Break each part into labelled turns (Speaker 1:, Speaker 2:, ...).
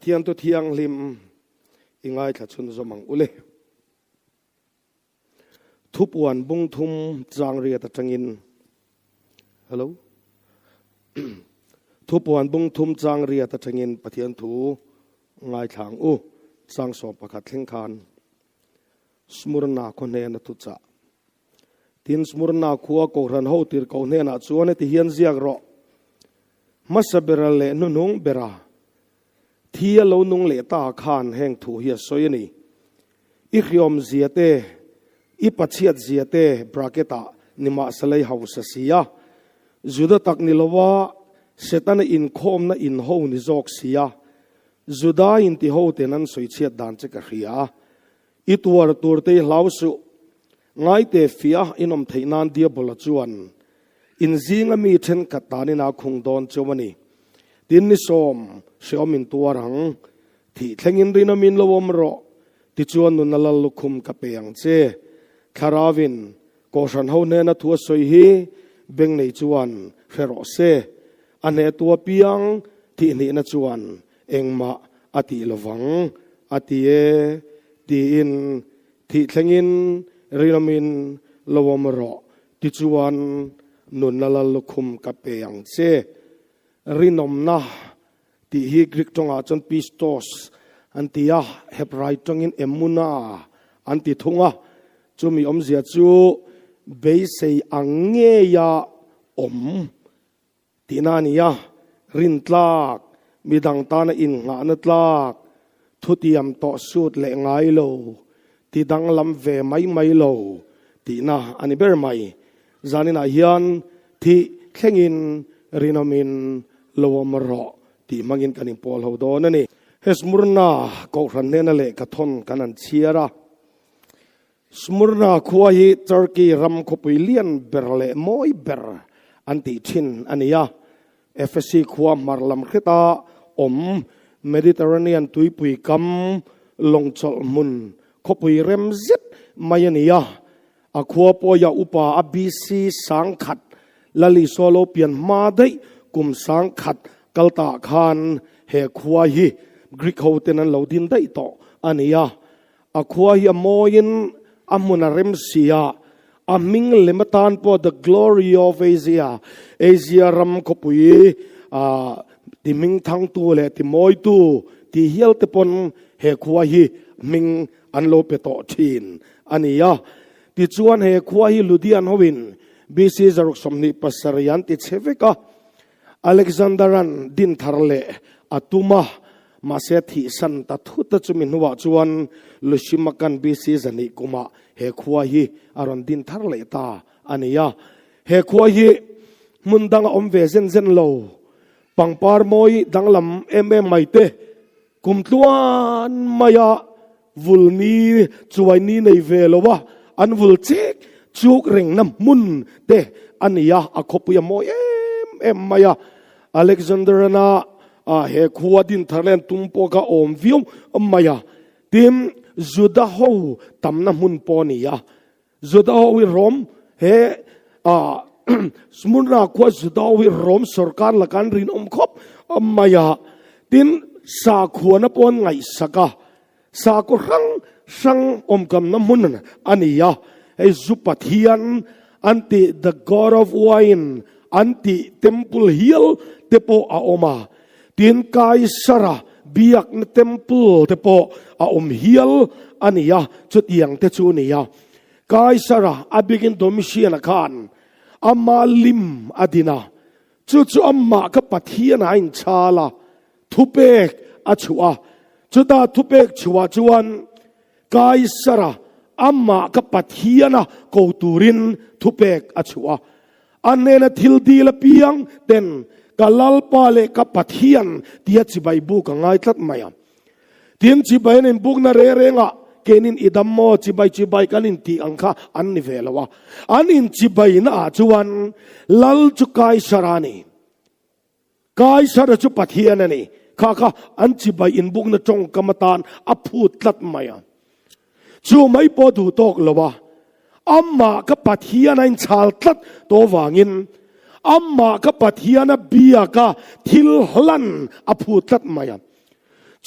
Speaker 1: pathian tu thiang lim ingai tha chun zomang ule thupuan bung thum chang ria ta tangin hello thupuan bung thum chang ria ta tangin pathian thu ngai thang u chang so pakhat thleng khan smurna khone na tu cha tin smurna khuwa ko ran ho tir ko ne na chuan ti hian ziak ro masabera le nunung bera thia lo nung le ta khan heng thu hi soyani I khiom ziate I pachiat ziate bracketa nima salai hausa sia juda tak nilowa setana in khom na in ho ni jok sia juda in ti ho tenan soichiat dan che ka ria I tuar turte lausu ngai te fia inom theinan dia bola chuan in zinga mi then katani na khungdon chomani tin ni som siomin tuarang thi thlengin rinawmin lowom ro ti chuan nun nalal lukhum ka peang che kharawin ko san ho ne na thua soi hi beng nei chuan fero se ane tua piang ti ni na chuan engma ati lowang ati e ti in thi thlengin rinawmin lowom ro ti chuan nun nalal lukhum ka peang che rinom na ti hi Greek tonga chon pistos antia hebrai tongin emuna anti thunga chumi omzia chu beisei ange ya om tinania rintlak midang tana in nga na tlak thutiam to sut le ngai lo ti dang lam ve mai lo tina ani ber mai zanina hian thi thlengin rinawmin lowom ro ti mangin kanin pol ho do na ni hesmurna ko ran ne na le ka thon kanan chiara smurna khuwa hi turkey ram khopui lian berle moi ber anti thin ania fsc khuwa marlam kheta om mediterranean tuipui kam longchol mun khopui rem zet mayania akhuwa po ya upa abc sangkhat lali solo pian ma dei kum sangkhat kalta khan he khuwa hi Greek ho tenan lodin dai to ania akhuwa hi moin amuna remsia aming lematan po the glory of Asia ram khopui timing thang tu le ti moi tu ti hial te pon he khuwa hi ming anlo pe to thin ania ti chuan he khuwa hi ludian howin BC zaruk somni pasarian ti cheveka Alexanderan din tharle atuma masethi san ta thuta chumin huwa chuan lushimakan BC zani kuma he khuwa hi aron din tharle ta ania he khuwa hi mundang omve zen lo pangpar moi danglam maite kumtluan maya vulni chuaini nei velowa an vul chek chuk reng nam mun te ania akhopuya moi em maya Alexanderana he khuwa din tharlen tumpo ka om vium maya tim juda ho tamna mun ponia juda ho rom he smunra khuwa juda ho rom sarkar lakan rin khop maya tin sa khuana pon ngai saka sa ko sang kam na mun ania he zupathian anti the god of wine anti temple hill tepo aoma tin kai sara biak na temple tepo aom hill ania chutiang te chu nia kai sara abigin domitian khan amma lim adina chu amma ka pathian ain chala thupek achua chuta thupek chua chuan kai sara amma ka pathiana ko turin thupek achua anena thildi la piang ten kalal pale ka pathian tia chibai bu ka ngai tlat maya tin chibai nen buk na re renga kenin idammo chibai kanin ti angkha an ni velawa anin chibai na chuan lal chu kai sarani kai sara chu pathian ani kha an chibai in buk na chong kamatan aphut tlat maya chu mai po du tok lowa amma ka pathian in chal tlat to wangin amma ka pathiana biaka thil hlan aphu tlat maya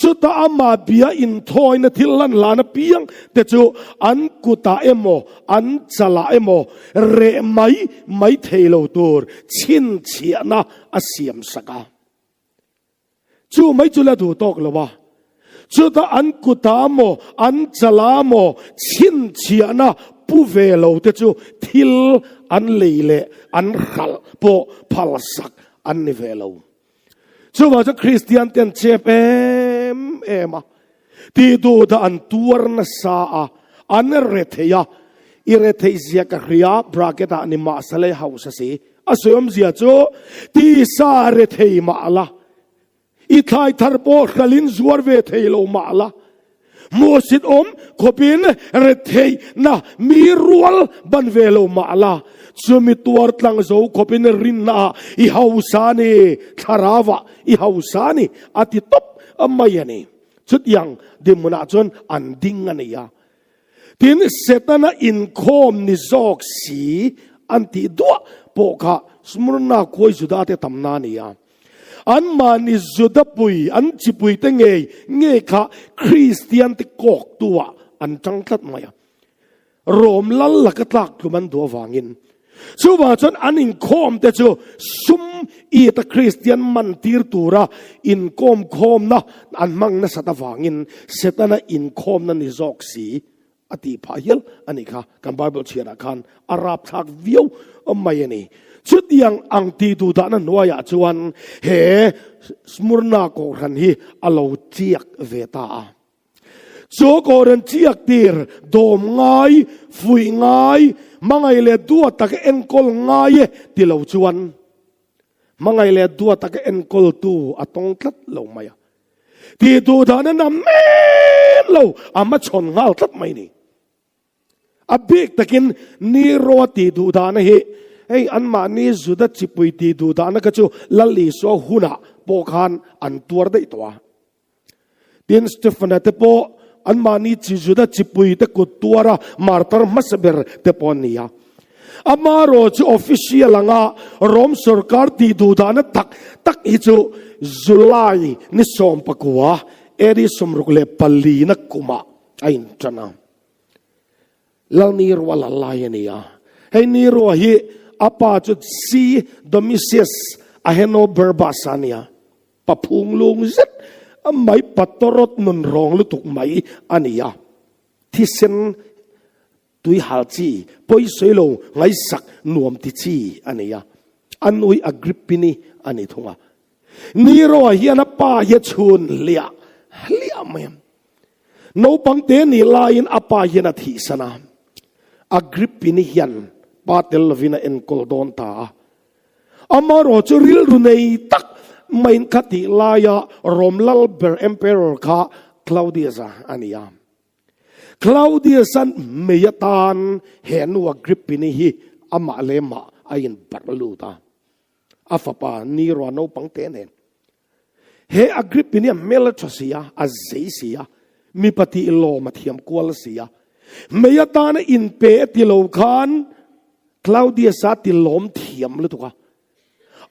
Speaker 1: ชุดอามาเบียอินทอยนะทิลันลานเปียงแต่จูอันกุตาเอโมอันจลาเอโมเรไม่เทโลตัวชินเชียนะอาเซียมสกาจูไม่จุลดูตอกเลยว่าชุดอันกุตาโมอันจลาโมชินเชียนะผู้เวโลแต่จูทิลอันเลเลอันขัลโปพัลสักอันนิเวโลชัวร์จะคริสเตียนเตียนเจ็บเอ็มที่ดูดอันตัวนัสาอันเรทยาอิเรทเซียกับเรียบราเกตานิมาสเลหาวสสีอาศัยมเสียจูที่สาเรทยมาละอิทายทาร์โปขลินจวร์เวทยโลมาละมูสิดขบินเรทยนะมีรัวลบันเวโลมาละสมิตัวตั้งโจขบินรินนาอิฮาวสานีทาราวะอิฮาวสานีอติตบไม่ยันชุดยังดิมุนาจนอันดิ้งอันนี้ทีนี้เสตนาอินคอมนิจอกสีอันที่ดัวปกะสมุนนาคุยจุดาเตตำนานีอันมานิจุดปุยอันจิปุยเตงเงค่ะคริสเตียนติกอกตัวอันจังทัดมาโรมลัลลักตักคือมันตัววางินชัวร์จนอันอินคอมแต่จูซุมอีตคริสเตียนมันตีร์ตัวระอินคอมนะอันมังนะสัตวางินเสตนะอินคอมนั่นนิจอกสีอติพาเยลอันนี้ค่ะกันไบเบิลเชียร์กันอาราบทักวิวไม่ยันนี่ชุดยังอังตีดูดานันวายจวนเฮสมุรนาโกรันฮีอลาวเจียกเวตาโจโกรันเจียกตีร์โดมง่ายฟุยง่ายมังไงเลดัวตะกเอ็นกอลง่ายติลาวจวนมังไงเลดัวตะกเอ็นกอลตูอัตงทัดลงมาที่ดูดานันน่ะแม่ลาวอามาชนงาลทัดไม่นี่อับบิกตะกินนีโรตีดูดานเฮเฮ้ยอันมานี่สุดจิปุยตีดูดานก็จูลลีโซหุนะโปคันอันตัวได้ตัวดินสเตฟานเตโปอันมานี่จิจุดจิปุยเตกุตัวระมาร์ตร์มัสเบอร์เตปอนียอามาโรจูออฟฟิเชียลงะโรมสุรการตีดูดานตักอิจูจุลายนิสอมปะกัวเอริสมรุกเลปลีนักกุมาไอ้จันนะลานีรัวลลายนี่ให้นีรัวฮีอาปาจุดซีดอมิเซียสอาเฮโนเบอร์บาสานีปะพุงลุงซิดไม่ปัตตรดนุนรองลุตุกไม่อันนี้ที่เซนตุยฮัลจีปอยสวยลงไงสักนวมติจีอันนี้อันอุยอักริปปินีอันนี้ทุ่งนีรัวฮีนับป้าเยชุนเลียไม่โนปังเตนี่ลายน์อาป้าเยนัทีสนามอักริปปินิยันปาเตลวินาเอ็นโกลดอนตาอามาโรจูริลรุนัยตักไม่ขัดลายาโรมลัลเบอร์เอ็มเปอเรอร์ค่ะคลาวดิอัสอันนี้คลาวดิอัสันเมียตานเห็นว่าอักริปปินิฮีอามาเลมาอายินบัตลูตาอาฟปานีโรโนปังเตเนเฮอักริปปินิเมลชเสียอาเซเสียมีปฏิโลมาเทียมกวลเสียเมียตานอินเปติโลคานคลาวดิอัสติลมเทียมเลยถูก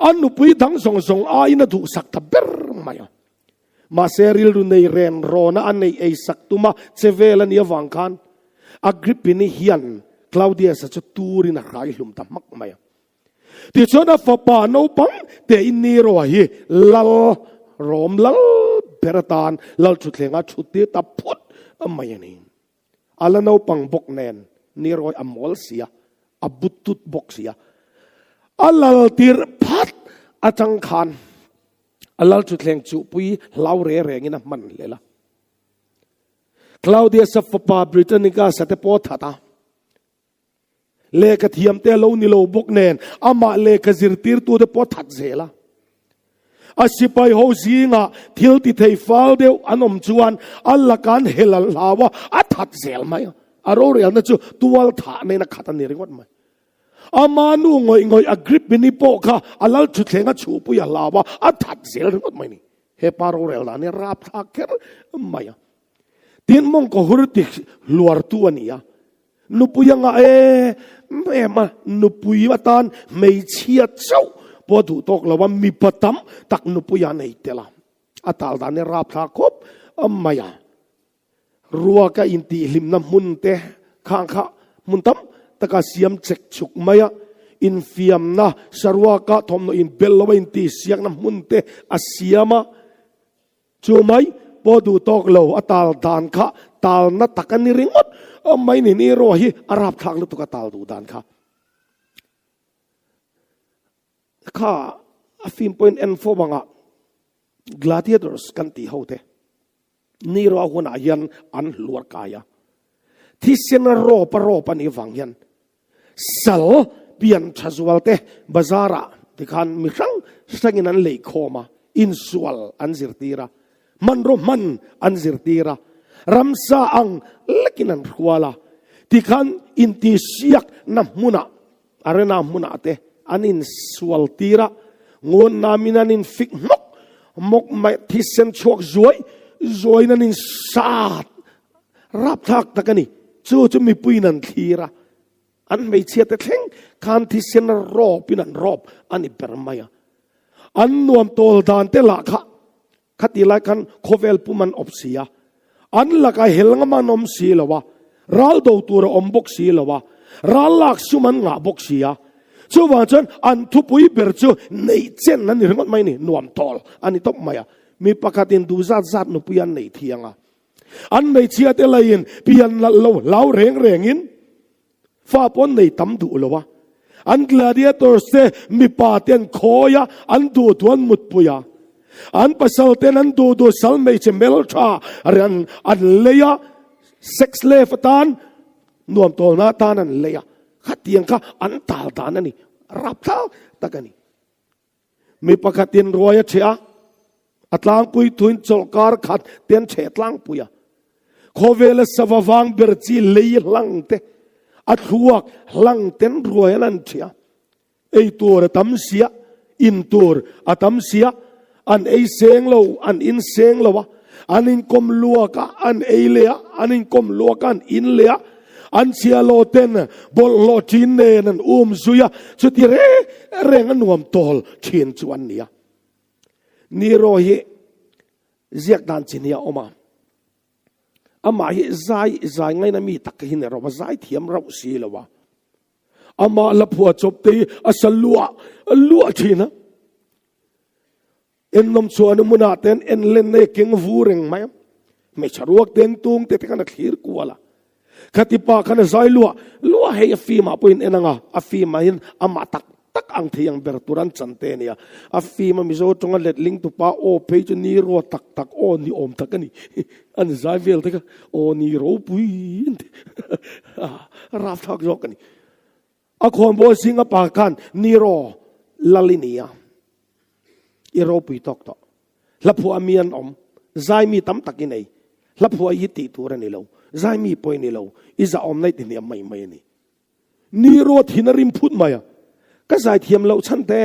Speaker 1: อันนุปุยทั้งสองอาอินดูสักตะเบรมามาเซริลรุนในเรนโรนะอันในไอสักตุมาเซเวลันยาวังคานอักริปปินิฮิยันคลาวดิอัสจะตูรินะใครลุมตะมักมาที่ชนะฟปาโนปังเตอินนีโรฮีลัลโรมลัลเบรตานลัลชุดเลงาชุดเตตะพุดไม่ยันนี่อัลโนปังบกเนนนีโรยอมอลเสียอบุตุตบกเสียอัลลัลตีร์พัดอาจังคานอัลลัลจุดแรงจุปุยลาวเร่งินะมันเลยละคลาวเดียสฟปาบริตานิกาสเตปอทัตาเลกเทียมเตโลนิโลบกเนนอามาเลกซิรตีร์ตัวเตปอทัดเซละอาสิไปโฮซีงะทิลติเทฟาลเดวอันอมจวนอัลลักันเฮลัลลาวะอัทัดเซลไหมอารมณ์เรียนนั่นจูตัวลถาในนักขัดนี่เรียกว่าไหมอามานูงอยอักริปบินิโปค่ะอัลลัลชุดเทงะชูปุยลาวะอัทัดเซลเรียกว่าไหมนี่เฮปาโรเรลลานี่ราบทักเกอร์ไม่ทีนมงก็ฮุรติลวร์ตัวนี่นุปุยังไงแม่มานุปุยว่าตานไม่เชียเจ้าพอถูกตกแล้วว่ามีปะตั้มตักนุปุยานไอเตล่าอัตาลดานนี่ราบทักคบ มายารัวก็อินตีลิมน้ำมุนเตะข้างข้ามุนตั้มตะกาเสียมเจ็กฉุกมายาอินฟิมนะสรัวก็ทอมโนอินเบลล์อินตีเสียงน้ำมุนเตะอาเซียมาจูไม่พอดูตอกเหลาอัตาลดานข้าตาลนัดตะกันนิริงหมดไม่นี่รัวฮีอารับทางลุตุกตาลดูดานข้าข้าฟิล์มพอยน์เอ็นโฟบังอ่ะ Gladiators กันตีเขาเตนี่รัวหัวหน้ายันอันลวดกายที่เซนรอปรอปนิฟังยันสัลเปลี่ยนชัสวัลเตบาซาระที่ขันมิครั้งสังนั้นเลยโคมาอินสวัลอันซิรตีระมันโรมันอันซิรตีระรัมซาอังเล็กนันรัวละที่ขันอินติเสียกน้ำมุนะอะไรน้ำมุนะเตอันอินสวัลตีระงวนนามินันอินฟิกมกไม่ที่เซนชวกจวยนันอินซาดรับทักตะกันนี่จู่จะมีปุยนันทีระอันไม่เชื่อแต่เข่งการที่เซนรอบปีนันรอบอันนี้เปรมายอันนวมโตลดานเตละค่ะขัดอีไลกันโคเวลปุมันอบเสียอันละก็เฮลงมันอมสีละวะรัลดูตัวอมบกสีละวะรัลลักสุมันงาบกเสียจู่ว่าจนอันทุปุยเปิดจู่ในเจนนั้นนี่เรื่องไม่นี่นวมโตลอันนี้ตบมายมีปากตินดูจัดนุปุยันในเทียงอันในเชียเตลัยนเปลี่ยนเล่าเร่งฟ้าปนในตำดูเลยวะอัน Gladiators เซมีปาเตียนโคยอันดูทวนมุดปุยอันปัสสาวะเตนันดูสัลไม่เชเมลชาอันเลียเซ็กซ์เลฟตานนวมโตนาตานันเลียขัดเตียงข้าอันตาลตานันนี่รับเท้าตะกันนี่มีปากตินรวยเชียอัตลางปุยทุนจลการขัดเตียนเฉตลางปุยโคเวลสวาวางเบรจีเลยลังเตอัดหัวลังเต็นรวยนั่นเชียไอตัวตั้มเสียอินตัวอัตั้มเสียอันไอเสียงเราอันอินเสียงเราวะอันอินกลมลัวกะอันไอเลียอันอินกลมลัวกันอินเลียอันเสียโลเต็นบอลโลจินเนนันซุยสุดที่เร่งนวมโตลเชียนจวนเนียนี่โรยเรียกดันจินเนียออกมาอามาฮิใจไงนะมีตักหินเราว่าใจเทียมเราสีแล้ววะอามาละผัวจบตีอาศัลลัวทีนะเอ็นนมชวนมุนาเต็นเอ็นเล่นในเก่งฟูเร่งไหมไม่ชรวกเต็นตุงเตะกันขีรกัวละขัดปากกันใจลัวให้ฟีมาปุ่นเอ็นงะฟีมาหินอามาตักอังเทียงเบรตุรันจันเตเนียฟีมามิโซจงเล็ดลิงตุปาโอเพจนีรัวตักโอนี่อมตักกันนี่อันใจเวลตักโอนี่รัวปุยรับทักยกกันนี่อาคนโบสิงปากันนี่รัวลาลินียอีรัวปุยตอกต่อลับหัวมีอันอมใจมีตั้มตักยังไงลับหัวยิติตัวนี่เราใจมีปอยนี่เราอิจะอมในที่นี่ไม่นี่รัวที่นริมพูดมาก็ใส่เทียมเราชั้นเตะ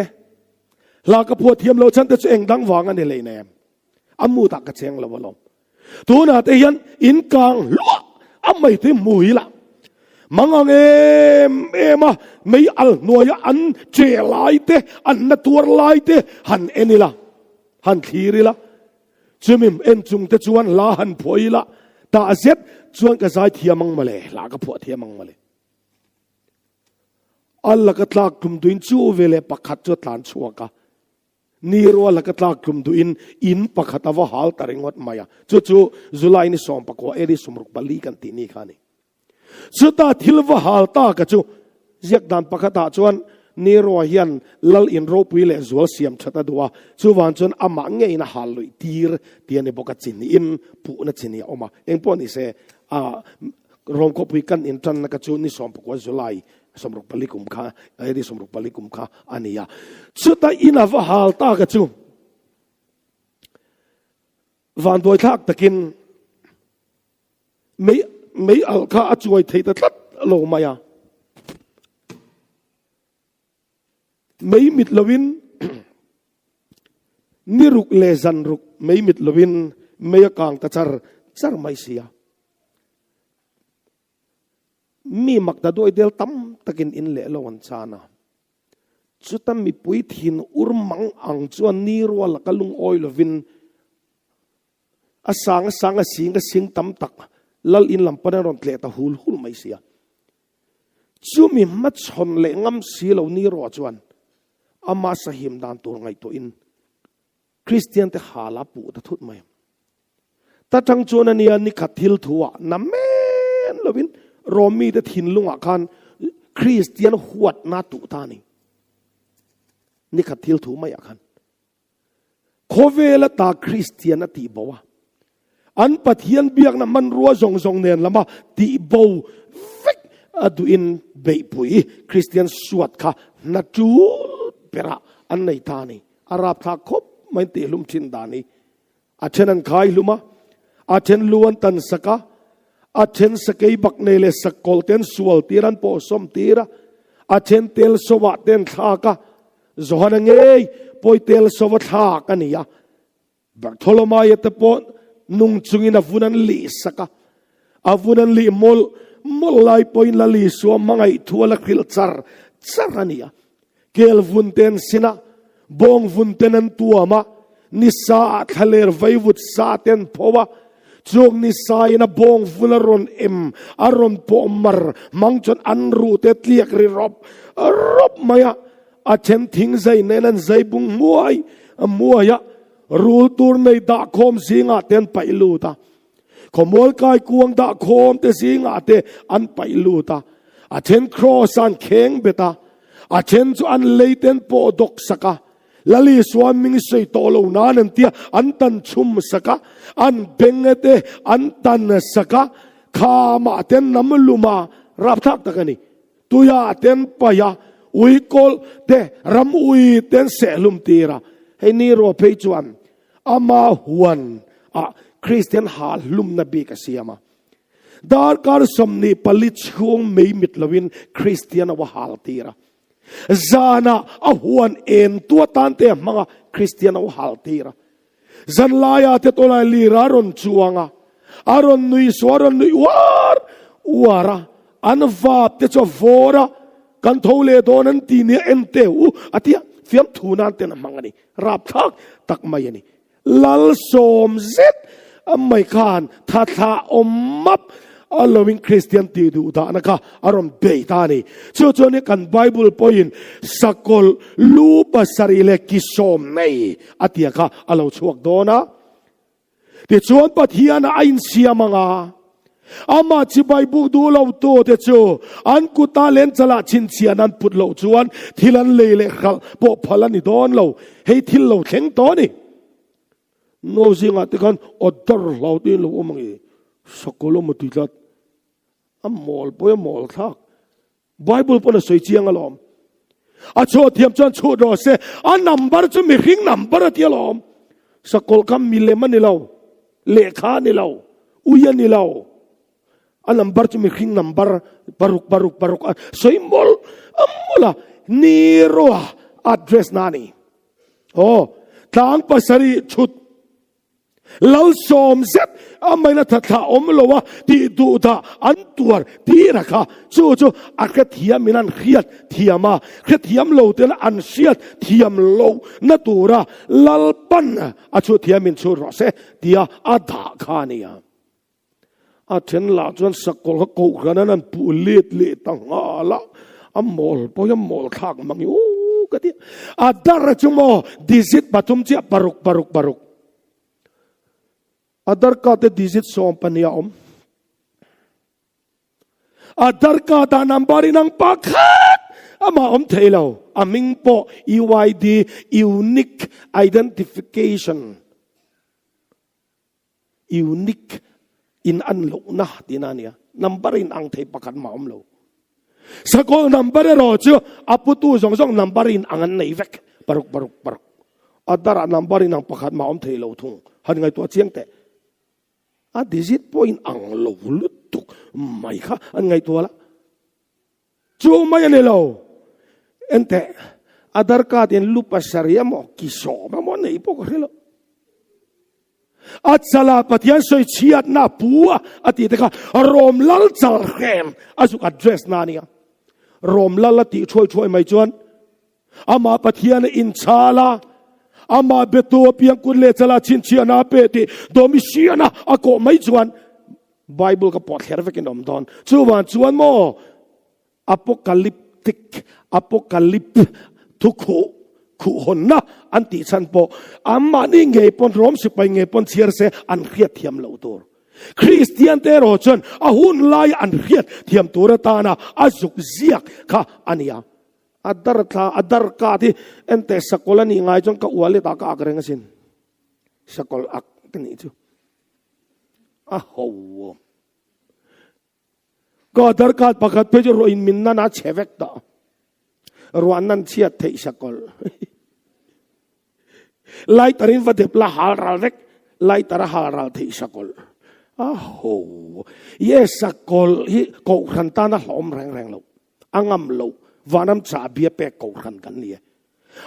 Speaker 1: ลากระพัวเทียมเราชั้นเตะเองดังวางอันนี้เลยแนมอามูตักกระเชงเราวะลมตัวน่าเตียนอินกลางลัวอาไม่ถึงมุยละมังเอมาไม่อัลหน่วยอันเจลายเตอันนัตัวลายเตหันเอ็นิละหันทีริละจุมิมเอ็นจุงเตจวนลาหันพอยละตาเซ็ตจวนกระใส่เทียมังมาเลยลากระพัวเทียมังมาเลยอัลลักตลากุมดุอินจูเวเลปักขัดจดหลานชัวกะนี่รัวลักตลากุมดุอินปักขัดว่าหาลตาริงวัดมายาจู่จุลัยนี่ส่งปักว่าเอริสมรุกบาลีกันตีนี่ขานี่สุดท้ายทิลว่าหาลตากะจู่เรียกดันปักขัดจวนนี่รัวเฮียนลัลอินโรปุยเลจัวเสียมชัดดัวจู่วันจนอามังเงยนะหาลุยตีร์เตียนบกัดจินอินผู้นัดจินนี่ออกมาเองพอนี่เสรวมก็ปุยกันอินทันนักจู่นี่ส่งปักว่าจุลัยสมรุปบาลีกุมข้าไอ้ที่สมรุปบาลีกุมข้าอันนี้สุดท้ายอินาว่าหาลตากระจุวันโดยทักตะกินไม่อัลข้าช่วยเทตัดลงมายาไม่มิดลวินนิรุกเลซันรุกไม่มิดลวินไม่กางตะจารไม่เสียมีมักตะด้วยเดลตั้มตะกินอินเล่ลวันชานะสุดท้ายมีปุยทินอุรมังอังจวนนีรัวละกลุงออยลวิน asang sing tam tak lal in lam pan ron tle ta hul mai sia chu mi mat chon le ngam si lo ni ro chuan ama sahim dan tur ngai to in Christian te hala pu ta thut mai ta tang chuan ania ni khathil thuwa na men lovin romi te thin lunga khan Christian huat na tu ta ni khathil thu mai akhan khovela ta Christian ati bawa an pathian biak na man ruwa zong nen lama ti bo vek adu in beipui Christian suat kha na tu pera an nei ta ni arab tha khop mai te lum chin dani achen an khai luma achen luan tan saka achen sakei bak nei le sakol ten sual tiran po som tira achen tel sowa ten thaka zohana ngei poi tel sowa tha kania Bartolomai te po nung chungin avunan li saka avunan li mol lai point la li so mangai thuala khil charania kel vunten sina bong vunten an tuama nisa thaler vaivut sa ten phowa chok nisa ina bong vularon aron pomar mangchon anru te tliak ri rob maya achen thing zai nenan zai bung muaya rul tur nei da khom singa ten pailuta khomol kai kuang da khom te singa te an pailuta achen cross an kheng beta achen chu an leiten po dok saka lali swamming sei tolo nan tia an tan chum saka an bengete an tan saka khama ten namluma rap thak takani tuya ten paya ui kol te ram ui ten selum tira hei ni ro phei chuan ama huan a Christian hal lum na bi ka siama dar kar somni palit chung mei mitlawin Christian wa hal tira zana a huan en tua tante mga Christian wa hal tira zan laya te tola lira ron chuanga aron nui swaron nui wara anvap te cho vora kan thole donan ti ni ente atia fiam thunan te na mangani rap thak tak mai ani lal som zet amai khan tha omap allowing Christian ti du da naka aron beitani chu ni kan Bible point sakol lu pasarile kisom nei atia ka alo chuak dona ti chuan pathian ain siamanga ama chi Bible du lo to te chu an ku ta len chala chin chian an put lo chuan thilan leile khal po phalani don lo hei thil lo thleng to ni no zinga te kan odar lo tin lo mangi sakolo mutilat amol boy mol thak Bible pona soi chiang alom a cho thiam chan chu ro se a number chu mi ring number ti alom sakol kam mi le man ni lo lekha ni lo uya ni lo a number chu mi ring number baruk soi mol amola ni ro address nani tlang pasari chut lal som zet amai na tha omlowa ti du da an tuar ti rakha chu akha thiam minan khiat thiama thiam lo ten an siat thiam lo na tura lal pan a chu thiamin chu ro se tia adha khania a then la chuan sakol ko ranan pu let tangala amol poyamol khak mangi kati adar chumo dizit patum chi baruk adar ka te dizit som pania adar ka ta nambari nang pakhat ama thelo aming po UID unique identification unique in anlo na dinania nambarin ang thei pakhat ma lo sakol number ro chu aputu zong numberin angan nei vek baruk adara numberin ang pakhat ma thelo thung han ngai to chiang te a digit point ang lo lutuk mai kha an ngai to la chu mai ne lo ente adar ka den lupa sharia mo kiso mo nei po ko relo at sala patyan soi chiat na puwa ati te ka rom lal chal khem azuk address nania rom lal ti choi mai chuan ama pathian in chala ama betu piang kun le chala chin chiana pe ti domisiana ako mai chuan Bible ka pot her vekin om don chuan mo apocalyptic tukhu khu honna anti chan po amma ni nge pon rom si pai nge pon chiar se an khiat thiam lo tur Christian te ro chon a hun lai an khiat thiam tur ta na azuk ziak kha ania adar ka ti ente sakolani ngai chong ka wale ta ka akreng sin sakol ak tani chu a hoก็ดรการประกาศเพื่อจะรวยมินนาเชเวกต่อรวนนั้นเชียเทสกอลไล่ตรินวัดเดปลาฮาราเวกไล่ตระฮาราเทสกอลอ้าวโหเยสกอลฮีกูขันตานะหอมแรงๆเราอังมโลวาน้ำชาเบียเปกกูขันกันเนี่ย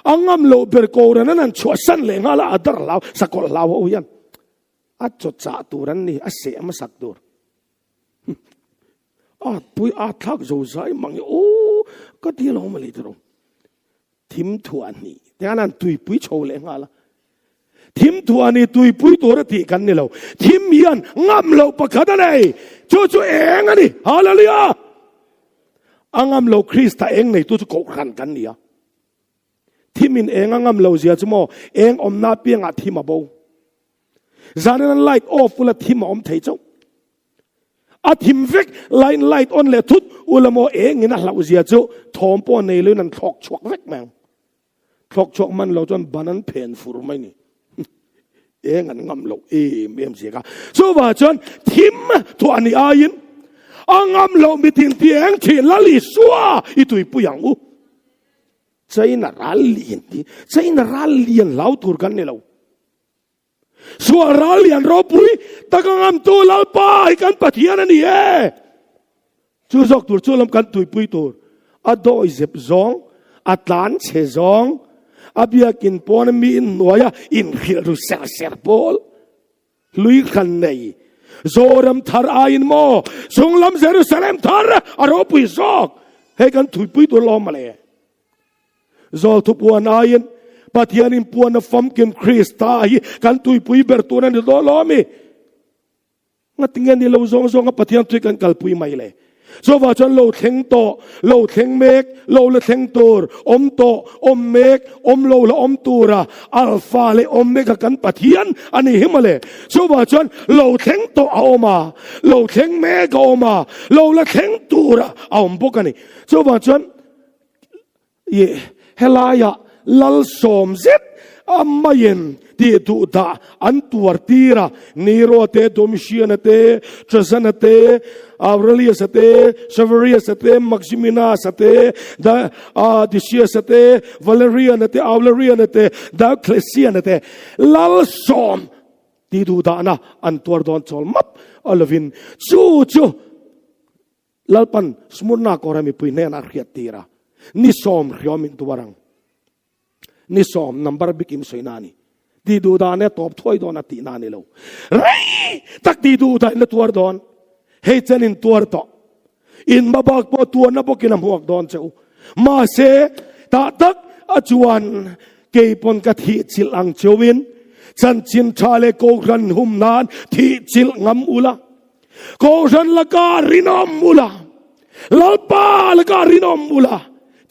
Speaker 1: อังมโลเบร์กูนั้นนั่นชัวสันเลงาละอัดรลาวสกอลลาวเอายันอัดจดจ่าตัวนั้นนี่อัดเสียมาสักตัวปุยทักโจใจมังโอ้ก็ที่เรามาเลยตรงทิมทวนนี่แต่อันนั้นตุยปุยโชว์เลยงาละทิมทวนนี่ตุยปุยตัวระติกันนี่เราทิมยันงามเราประกาศอะไรจู่เองอันนี้ฮาเลลูยางามเราคริสต์เองในตัวจะโกขันกันเนี่ยทิมินเองงามเราเสียจมูกเองอมนาเปียงอาทิมาโบจานนั้นไล่ออฟุลทิมอมเทเจ้าอาทิมเวกไล่ออนเลทุดอุลโมเองนี่นะเราเสียจูทอมปอนในเรื่องนั้นทอกชวกเวกแมงทอกชวกมันเราจนบานันเพนฟูร์ไม่นี่เองอันงำเราเอ็มเสียกันสู้ว่าจนทิมตัวนี้อายินงำเรามีทิ้งเตียงที่ละลิสัวอีตุยปุยังอูใจน่ารัลเลียนที่ใจน่ารัลเลียนเราตัวกันเนี่ยเราส่วนเราเรียนรบุยตะกังมตัวลัลปาให้กันปะเทียนนี่เอจู่จอกตัวจู่ลำกันตุยปุยตัวอดอยเจ็บจงอัตลันเชจงอาบียกินปอนมีอินหน่วยอินฮิลรุเซอร์บอลลุยขันในโซรัมทาร์อายินโมสงลำเซรุสเลมทาร์อารบุยจอกให้กันตุยปุยตัวล้อมมาเลยโซทุบวันอายินปะเทียนินปวนฟอมกิมคริสตาฮีกันตุยปุยเบอร์ตัวนั้นโดล้อมีงั้นติงเงินนี่เราซงปะเทียนตุยกันกัลปุยไม่เลยโซว่าจนเราเทงโตเราเทงเมกเราละเทงตัวอมโตอมเมกอมเราละอมตัวระอัลฟาเลอมเมกกันปะเทียนอันนี้หิมะเลยโซว่าจนเราเทงโตเอามาเราเทงเมกเอามาเราละเทงตัวระเอามบุกันนี่โซว่าจนเย่เฮลายะลัลสมเซตอามาเย็นที่ดูดาอันตัวตีระนีโรเตโดมิเชียนเตทรัสนเตอาวเรลียสเตเซเวรียสเตมักซิมินาสเตดาดิเชียสเตวาเลเรียนเตอาวเลเรียนเตดาเคลเซียนเตลัลสมที่ดูดานะอันตัวดอนชอลมับอลวินจู่ลัลปันสมุนนาคอรามิปุยเนนักเรียตีระนิสอมเรียมินตัวรังนิสอมนัมบาร์บิกิมสวยนานี่ดีดูดานเนี่ยตอบถ้วยดอนตีนานี่เราไรตักดีดูดานตัวดอนเฮจันินตัวต่ออินมาบอกพอตัวนับกินน้ำหัวดอนเจ้ามาเสตาตักอจวนเกยปนกะทิจิลังเจวินฉันจินชาเลโกรันหุมนานที่จิลงำอุลาโกรันละการินอมอุลาลลปาละการินอมอุลา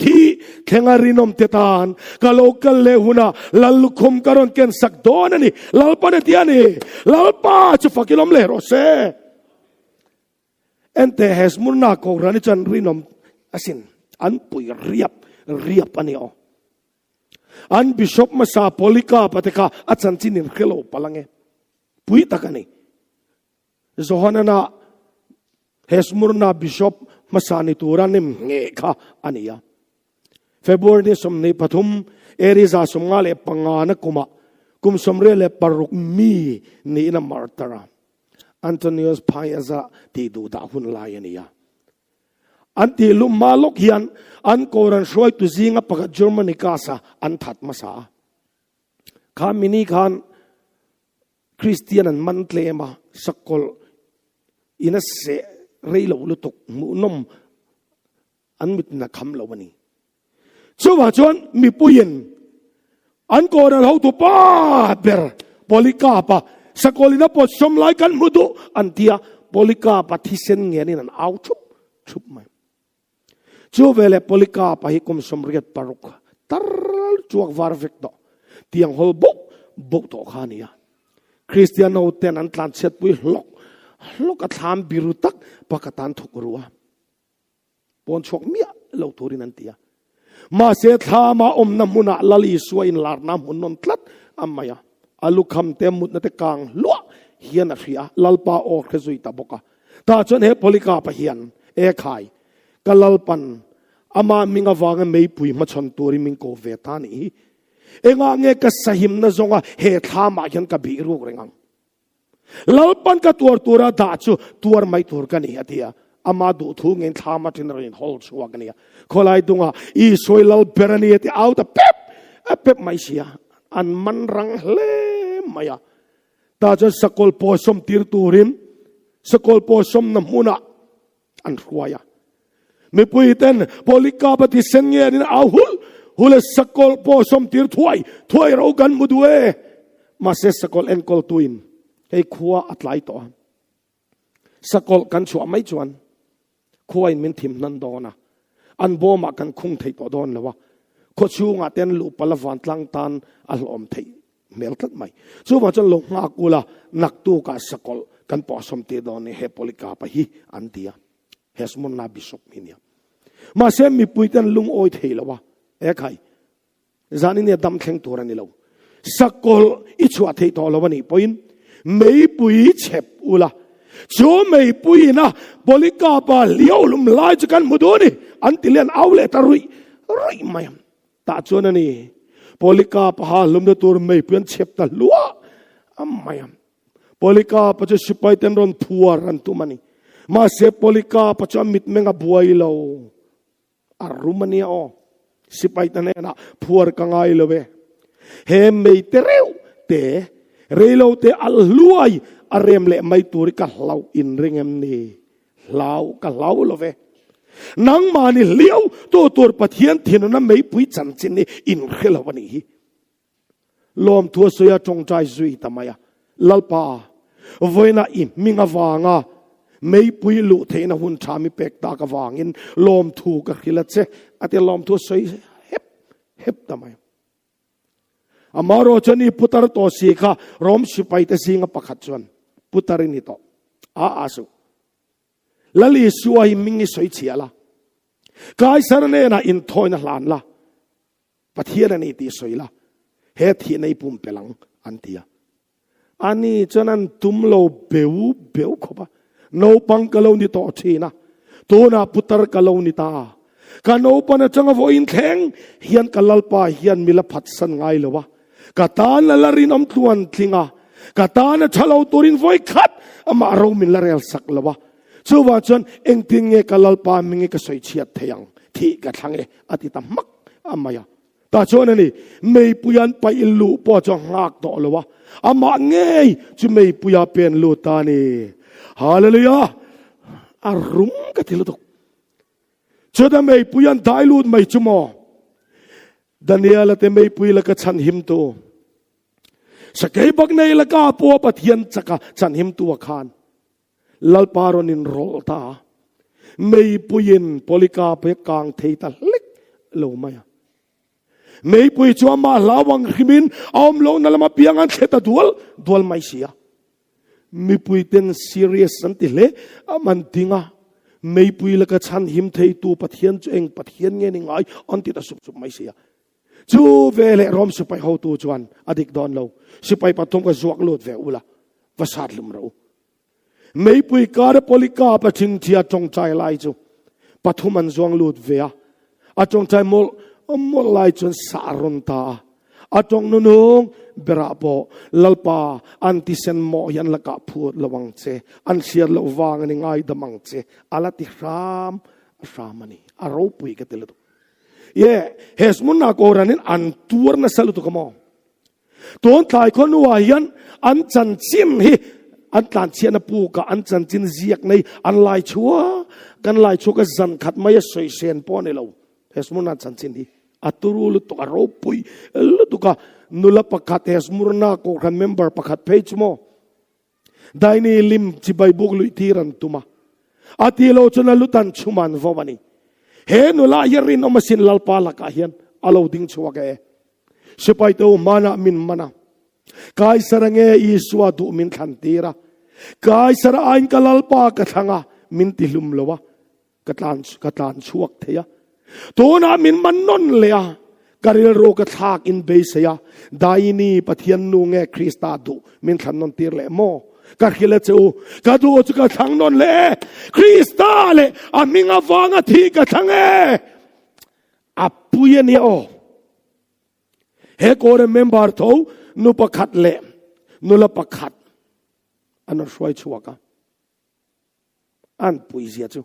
Speaker 1: ที่แข่งอารินอมเตตานกะโลกัลเลหุนาลัลลุคมการอนเกนสักโดนนี่ลัลปาเนติยานี่ลัลปาจะฟักิลอมเลโรเซเอ็นเตเฮสมุนนาโกรานิจันรินอมอสินอันปุยเรียบอันนี้อ๋ออันบิชอปมาซาโพลิกาปะเตกาอัจันจินินเขโลปะลังเอปุยตะกันนี่โซฮานานาเฮสมุนนาบิชอปมาซานิตูรานิมเงค่ะอันนี้อ่ะFebruari ni somni pathum eriza somngale pangana kuma kum somrele paruk mi ni ina martara Antonius Payaza ti du da hun layania anti lu malok hian an koran shoi tu zinga paga Germany kasa an that masa khamini khan Christian an mantlema sakol ina se reilo lutuk munom an mit na kham lawani ชั่วจวนมีปุยิน อันโกนเราตัวป้าเบรโพลิกาปะสกอลินาปอสมไลกันมุดุอันเดียโพลิกาปะที่เส้นเงี้ยนี่นั่นเอาชุบไหมจูเวลโพลิกาปะให้กุมสมเรียดปารุกตร์จวกวาร์เวกโตเตียงหอบุกโตขานี่ยคริสเตียนเอาเต็นอันตรานเช็ดปุยลกอัฐามบิรุตักปะกตันทุกรัวปนชกเมียเราทูรินันเตียมาเสธามาอมน้ำมุนาลลีสวยลาร์น้ำหุ่นนนทลัดอัมมายาอลุคำเต็มมุดนัตกางลัวเฮียนอริยาลลปาโอเคซุยตาบกะตาจนเฮโพลิกาปะเฮียนเอขายกลลปันอามามิงาวางไม่ปุยมาชนตัวริมิงโกเวทานีเองเงกสหิมนะจงว่าเฮธามายันกับบีรูกเริงังลลปันกับตัวระดาจูตัวไม่ตัวกันนี่เดียอามาดูทุ่งเงินธามาทินเรินฮอลชัวกันนี่คนไล่ดุงอ่ะอีสวยลลเบรนีที่เอาแต่เป๊ปไม่เสียอันมันรังเล่มายาตาจะสกอลโพสมตีร์ตูรินสกอลโพสมน้ำมุนาอันรัวยาไม่พูดเต้นโพลิกาปฏิเสธเงี้ยนี่เอาหุลสกอลโพสมตีร์ถวยเรากันมุดเวมาเสสกอลเอ็นกอลตุยนให้ขัวอัดไหลต่อสกอลกันชัวไม่จวนขัวอินมินทิมนันดอนะอันโบมากันคงไทยต่อดอนเลยวะขดชูงาเต้นลูปละวันตลังตันอัลอมไทยเมลตัดไม่สู้ว่าจะลงมากูละนักตัวกับสกอลกันปอสมตีดอนในเฮโพลิกาไปฮีอันเดียเฮสมอนนาบิศกมิเนียมาเซมีปุยเต้นลุงโอยเทลวะเอ้ใครจานี่เนี่ยดำแข็งตัวนี่เราสกอลอิจฉาเทตอลวันนี้ปุยไม่ปุยเจ็บอุละโจไม่ปุยนะโพลิกาปะเลี้ยวลุมลายจะกันมุดนี่อันติเลียนเอาเลยตะรุยไม่ตาจวนนี่โพลิกาปะฮาลุมเดตัวไม่เปลี่ยนเจ็บตะลัวไม่โพลิกาปะจะสิไปเต็มรอนพัวรันตุมันนี่มาเสพโพลิกาปะจะมิดเมงบัวอีเราอารุมันนี่อ๋อสิไปตั้งเนี่ยนะพัวกังไงเลยเว้เฮไม่เตเร็วเตะเร็วเตะอัลลวยอารมเละไม่ตัวริกะเหลาอินเริงเอ็มนี่เหลากะเหลาเลยเว้นังมานี่เลี้ยวตัวปะเทียนเทียนนั้นไม่ปุยจันจินนี่อินเขลวันนี้ลมทัวเสียจงใจซุยทำไมอะลลปาเวน่าอิมิงาวางะไม่ปุยลุเทนะหุ่นชามิเป็กตากวางอินลมถูกกับขิลเซอะที่ลมทัวเสียเฮบทำไมอามารอจนี่พุทธรตัวสีข้ารอมสิไปแต่สิงห์ประคัตชวนพุทธรินิโตอาสุละลีสวยมิงสวยเฉียละกายสารเนน่ะอินทอยน่ะหลานละปะเทียนนี่ตีสวยละเฮที่ในปุ่มเปลังอันเดียอันนี้ฉะนั้นตุมโลเบวขบะโนปังกะโลนิโตชีนะตัวน่ะพุทธรกะโลนิตากันโนปันจังวอินแข็งเฮียนกะลลปาเฮียนมิลพัดสันไงเลยวะกะตานะลารินอมตวนทิงากะตานะชะลาวตัวรินไว้ขัดอามาเรามินละเรลสักเลยวะชัวจนเองติงเงกะลลปามิงเงกะสวยเฉียดเทียงที่กะทังเออติตามักอามายาตาชวนนี่ไม่ปุยันไปอิลูปอจังหักต่อเลยวะอามาเงยจุไม่ปุยาเป็นลูตานี่ฮาเลลูยาอารุมกะทิลุตุชดไม่ปุยันได้ลูดไม่จุมอดานิเอลเตไม่ปุยละกะชันหิมโตสกายบักในละกาปัวปะเทียนจักะชันหิมตัวคานลลปารอนินโรตาไม่ปุยินโพลิกาเปกางเทตาเล็กโลมาไม่ปุยชัวมาลาวังขิมินออมโลนั่นละมาเปียงอันเทตาดวลไม่เสียไม่ปุยเต็นซีเรียสสันติเล่มันดิงะไม่ปุยละกะชันหิมเทตูปะเทียนเองปะเทียนเงี้ยนี่ไงอันติดสุบไม่เสียจูเวเลรอมสุไปเฮาตูจวนอดิกดอนเราสุไปปฐมกับจวกโลดเวอุละวาสาดลุมเราไม่ปุยการโพลิกาปะชินที่จงใจไล่จูปฐมันจวงโลดเวอาจงใจมอลไล่จนสารนตาอาจงนุนงเบราโบลลปาอันติเซนโมยันละกะพูดระวังเจอันเสียละวางนี่ง่ายดมังเจอาลติรามนี่อารมปุยกันเตลตุเย่เฮสมุนนักโอรันินอันตัวนั่นสลุตุกมอตัวทายคนว่ายันอันจันจิมฮีอันตานเชียนปูกอันจันจินเจียกในอันลายชัวกันลายชัวกันจันขัดไม่สวยเสียนป้อนในเราเฮสมุนนันจันจินฮี aturu lutuk aropui lutuka nula pakat es murna ko kan member pakat page mo daini lim chibay buglu itiran tuma atilo chuna lutan chuman vawani he nula yarin omasin lalpala kahian alo ding chuwage sipay to mana min mana kai sarange iswa du min thantira kai sara ain kalalpa kathanga min tilum lowa katlan chuak theya tona min mannon lea karil ro ka thak in beisaya daini pathian nu nge krista du min thannon tir le mo ka khile chu ka du chu ka thang non le krista le aminga wanga thi ka thange apuye ni o he ko remember tho nu pakhat le nu la pakhat anor shwai chuaka an puizia chu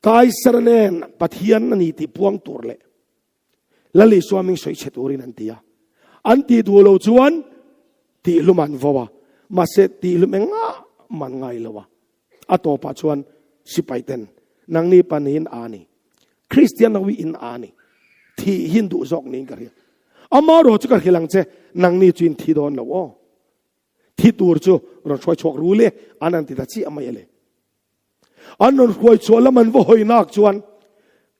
Speaker 1: kai sarnen pathian ani ti puang turle lali swaming soi cheturin antia anti dulo chuan ti luman vawa mase ti lumenga man ngai lawa atopa chuan sipaiten nangni panin ani christian nawi in ani thi hindu zok ning karia amaro chu ka hilang che nangni chuin thi don lawo thi tur chu ro choi chok rule ananti ta chi amayele anon khoi cholaman vo hoinak chuan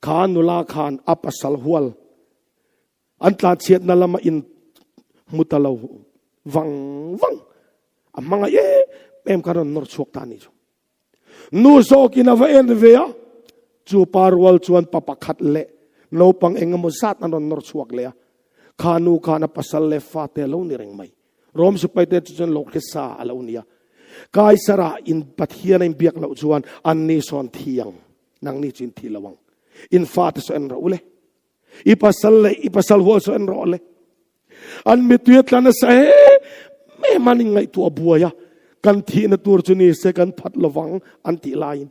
Speaker 1: khanula khan apasal hual antla chet na lama in mutalo wang amanga em karon nor chok tani chu nu so kinava en vea chu parwal chuan papakhat le no pang engamo sat anon nor chuak le khanu khana pasal le fate lo ni reng mai rom su paite chuan lo khesa alonia kai sara in pathian in biak lo chuan anni son thiang nang ni chin thi lawang in fat so en role ipasal ho so en role an mituet lana sa me maning ngai tu abuaya kan thi na tur chuni se kan phat lawang an ti lain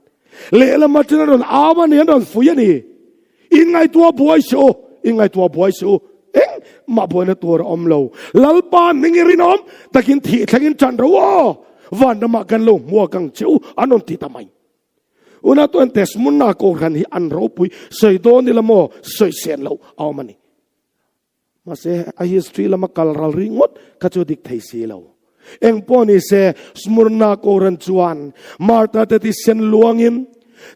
Speaker 1: le la matina don awan yan don fuyani in ngai tu abuai so eng ma boina tur omlo lalpa ningirinom takin thi thlengin chan ro van ma kan lo mo kang cheu anon ti tamai una to entes munna ko ran hi an ro pui sei don ni lamo sei sen lo aw mani ma se a history lama kalral ringot ka chu dik thei si lo eng poni se smurna ko ran chuan marta te ti sen luangin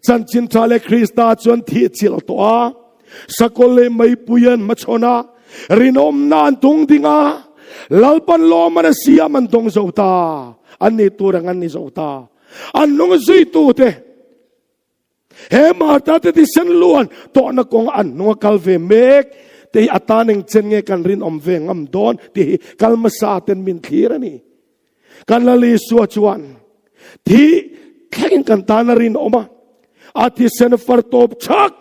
Speaker 1: chan chin thale krista chuan thi chil to a sakole mai puyan machona rinom nan tung dinga lalpan lo man sia man tong zota ani turang ani zota anong zui tu te he marta te ti sen luan to na kong an no kalve mek te ataning chen nge kan rin om ve ngam don ti kalmasa ten min thirani kan lali suwa chuan thi thengin kan tanarin oma ati sen far top chak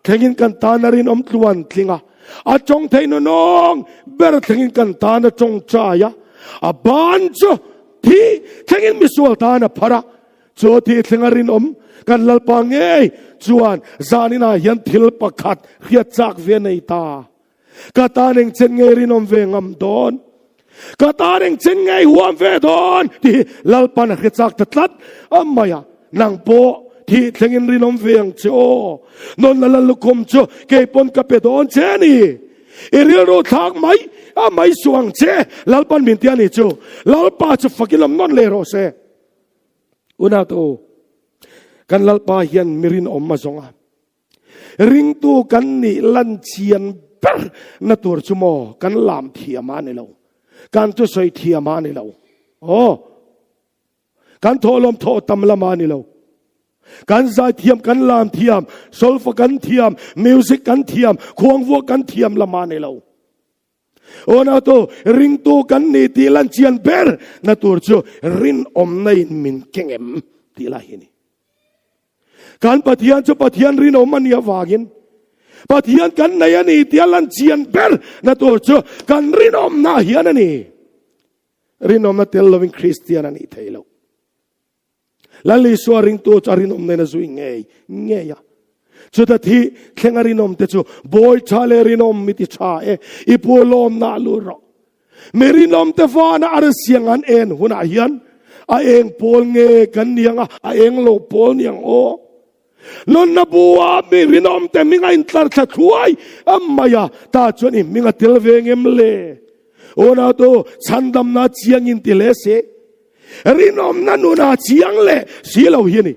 Speaker 1: thengin kan tanarin om tluan tlinga a chong thei no nong ber thengin kan tana chong chaya a ban cho thi thengin misual tana phara cho thi thengarin om kan lalpa nge chuan zanina yan thil pakhat khiat chak ve nei ta kataneng chen nge rinom ve ngam don kataneng chen nge huam ve don ti lalpan khiat chak tatlat amaya nang po thi thlengin rinom veng cho non la lukum cho ke pon ka pe don che ni iril ro thak mai a mai suang che lalpan min tiani cho lalpa cho fakilam non le ro se una to kan lalpa hian mirin om mazonga ring tu kan ni lan chian per na tur chumo kan lam thiama ni lo kan tu soi thiama ni lo kan tholom tho tamlama ni lo kan zai thiam kan lam thiam solfa kan thiam music kan thiam khuang vo kan thiam lama ni lo ona to ring tu kan ni ti lan chian ber na tur chu rin om nei min kengem ti la hini kan pathian chu pathian rin om ania wagin pathian kan nei ani ti lan chian ber na tur chu kan rin om na hian ani rin om na tel loving christian ani thailo lali swaring to charin om nei na zui nge ya chu ta thi thlengari nom te chu boy chale rinom miti cha ipolom na lu ro merinom te fana ar siangan en huna hian a eng pol nge kan nianga a eng lo pol niang o นนนบัวมีรินอมแต่มิงอินทาร์ช่วยมายาตาจวนมิงติลเวงเอ็มเล่โอนาโตฉันดำนาเชียงอินติเลเสรินอมนันนูนาเชียงเล่สีเหล่าเฮียนี่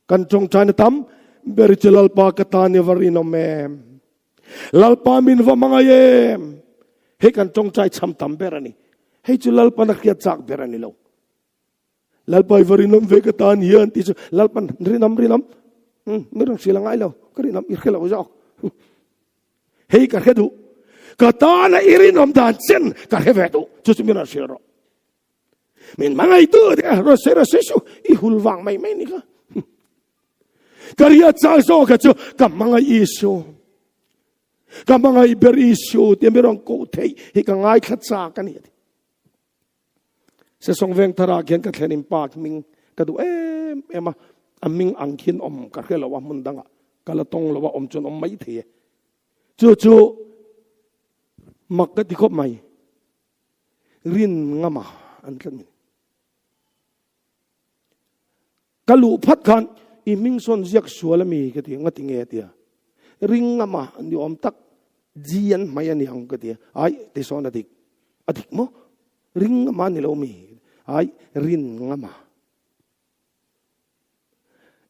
Speaker 1: กันจงใจนตั้มเบริจลลปากตาเนวรินอมเอมลลปามินวามังเอมให้กันจงใจช้ำตั้มเบรนี่ให้จุลลปานักเกียรติจากเบรนี่เราลลปาวรินอมเวกตาเนียนที่จุลลปันรินอมไม่ต้องเสียงไงเราก็รินอมอีกแค่เราจะให้กันแค่ดูก็ตานะอิรินอมดานเซนกันแค่แค่ดูจุดมีน่าเชื่อเรามินมังไอตัวเดี๋ยวเราเสียชูอีหุลวังไม่นี่ก็ก็เรียกจ้างโซ่ก็จูกับมังไออิชูกับมังไอเบอร์อิชูเดี๋ยวไม่ต้องโกเทยให้กันง่ายขัดจากกันนี่เสส่งเวงทาราเขียนกับแค่นิมปากมิงก็ดูมามิงอังคินก็แค่เราว่ามุนดังอ่ะก็เราต้องเราว่าจนไม่เทจู่มักก็ที่คบไม่รินงามาอันนั้นกะลูพัดขันอีมิงส่วนเรียกชัวละมีก็ที่งัดเงี้ยที่ริงงามาอันนี้ตักจีนไม่อันนี้อังก็ที่ไอ้ที่ส่วนอดีกมั้งริงงามานี่เรามีไอ้รินงามา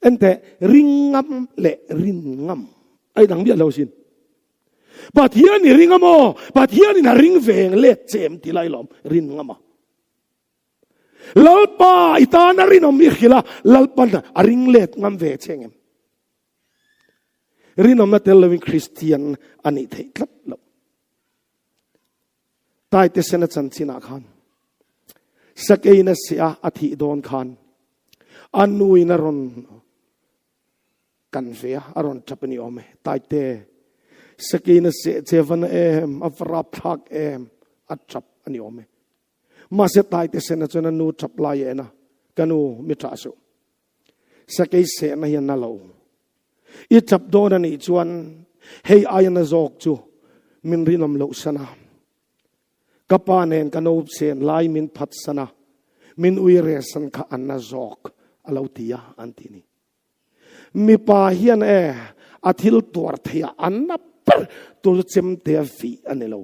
Speaker 1: อันแต่ริงงามเละรินงามไอ้ดังเดียวเราสินปัทยานี่ริงงามปัทยานี่น่ะริงเวงเละเจมที่ไล่ล้อมรินงามลลปาอิตานารินอมมิขิลาลลปานะริงเละงามเวเชงเอ็มรินอมนัตเตลวินคริสเตียนอันนี้เทคลับเราตายเตเสนจันทินาขันสักเอเนเสียอธิดอนขันอันนุยนารอนกันเฟียอารอนจับนี่อมตายเตสกีนเสเจวันอัฟรับทักอัดจับอันนี้อมมาเสตายเตเสนจนนูจับลายนะกันนูมิตรสุสกีเสนยันนาลอีจับโดนนี่จวนเฮยอายันจอกจูมินรินอมลุสนากับปานเองกันนูเสนลายมินพัดสนามินอุยเรสันข้าอันนาจอกอลาวตียาอันที่นี่มีป่าเฮียนอาทิลตัวเทียอันนับตัวเจมเทียฟีอันนี้เรา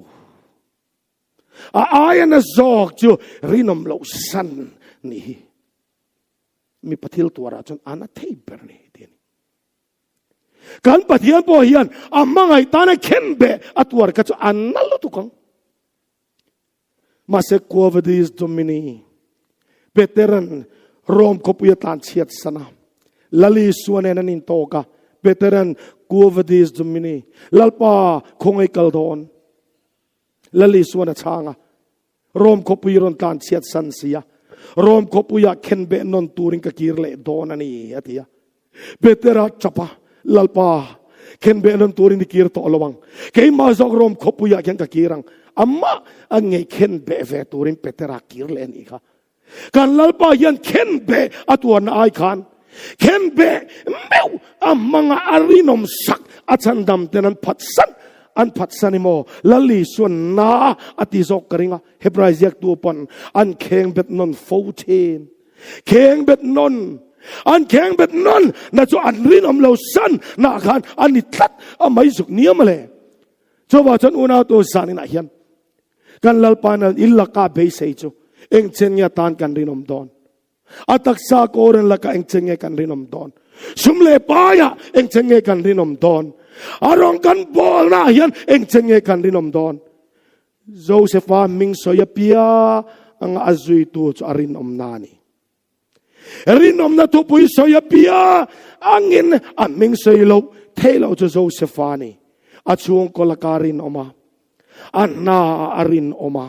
Speaker 1: อายันจอกจูรินอมลุสันนี่มีปะทิลตัวราจนอันนั้นเทียบนี่ที่นี่กันปะเทียนป่าเฮียนอามังไอตานะเข้มเบะอัตัวก็จะอันนั้นลุตุกังมาเสกกัววดีสดมินีเบเตรันรอมคบยตานเชียดสนาลลีส่วนนั้นอินโตกาเบเตรันกัววดีสดมินีลลปาคงไอกัลดอนลลีส่วนนั้นช่างรอมคบยรอนตานเชียดสันเสียรอมคบยาเข็นเบนนตูริงกกีร์เลดอนนี่อะที่ยเบเตรันจับปะลลปาเข็นเบนนตูริงกีร์ตอลวังเกยมาจากรอมคบยาเข็นกกีรังอัมมาอันไงเข็นเบเวตูริงเบเตรักกีร์เลนี่ค่ะการลลปายันเข็นเบอตัวนั้นไอคันเข็นเบเมวอามังอารินอมสักอาจารย์ดำเตนันพัดสันอันพัดสันโมลลีส่วนนาอติจอกกริงะเฮบรายเรียกตัวปนอันเข่งเบ็ดนนโฟเทนเข่งเบ็ดนนอันเข่งเบ็ดนนน่าจะอันรินอมเลวสันนาคันอันนี้ทัดอันไม่สุกเนียมาเลยชาวบ้านอุณาตัวสันนี่นะเฮียนกันลลปานันอิลลักาเบย์เซจูเองเชนยาตานกันรินอมดอนอาตักซาโกรันละก็เองเชนยกันรินอมดอนสุมเลปายะเองเชนยกันรินอมดอนอารองกันบอลนะเฮียนเองเชนยกันรินอมดอนโจเซฟามิงโซยเปียอังอาซุยตูจอารินอมนานีรินอมนาทุปุยโซยเปียอังอินอามิงโซยโลเทโลจโจเซฟานีอาช่วงกลการินอมาอันนาอารินอมา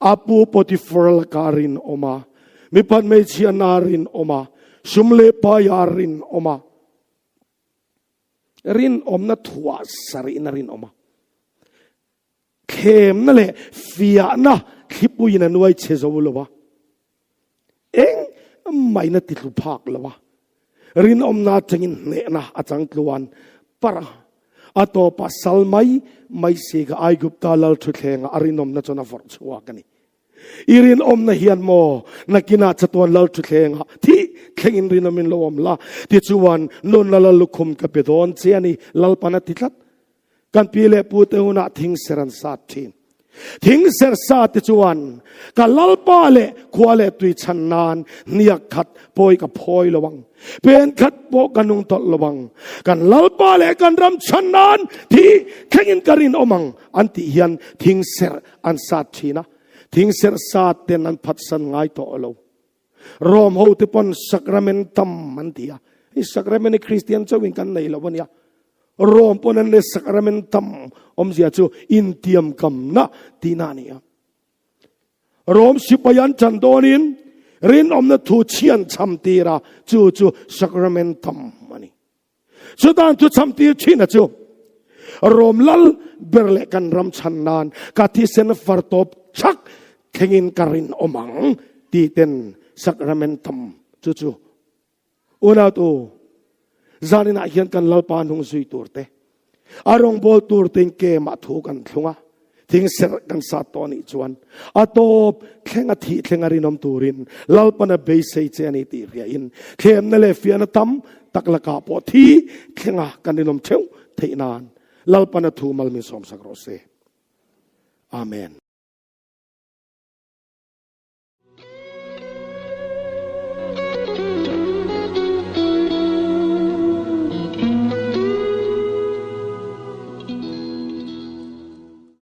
Speaker 1: อาปูปฏิฟอร์ลการินอมามีปันไม่เชียนารินอมาสุมเลปายารินอมารินอมนัทวาสรินรินอมาเข้มนั่นแหละฟิยานะคิปุยนันไว้เชจาวลวะเองไม่นัติลุภาคลวะรินอมนาจังอินเนนะอาจังตลวันปะอาตัวปัสสัลไม่เสกไอกุปตาลลทุเทงอารินอมนาจนาฟอร์ชัวกันนี่ irin om na hian mo na kina chatuan lal thu thlenga thi thlengin rinawmin lo om la ti chuan non la lukhum ka pedon chiani lalpana titlat kan pile pute una thing seran sa thin thing ser sa ti chuan ka lalpa le khwale tui channan niak khat poi ka phoi lowang pen khat po kanung tol lowang kan lalpa le kan ram channan thi thlengin karin omang anti hian thing ser an sa thina thing ser sa ten an phat san ngai to lo rom ho te pon sacramentum mantia i sacrament christian chawin kan nei lawania rom ponan le sacramentum omzia chu intiam kam na tinania rom sipayan chandonin rin omna thu chian chamtira chu sacramentum mani chudan tu chamti china chu rom lal berle kan ram channan ka thi sen fartop chak thengin karin omang ti ten sacramentum chu una tu zanina hian kan lalpa nung zui turte arong bol turting ke ma thu kan thlunga thing ser kan sa toni chuan atop thlenga thi thlenga rinom turin lalpana be sei che ani ti ria in thlem na le fiana tam taklaka po thi thlenga kan rinom theu theinan lalpana thu malmi som sakro se amen.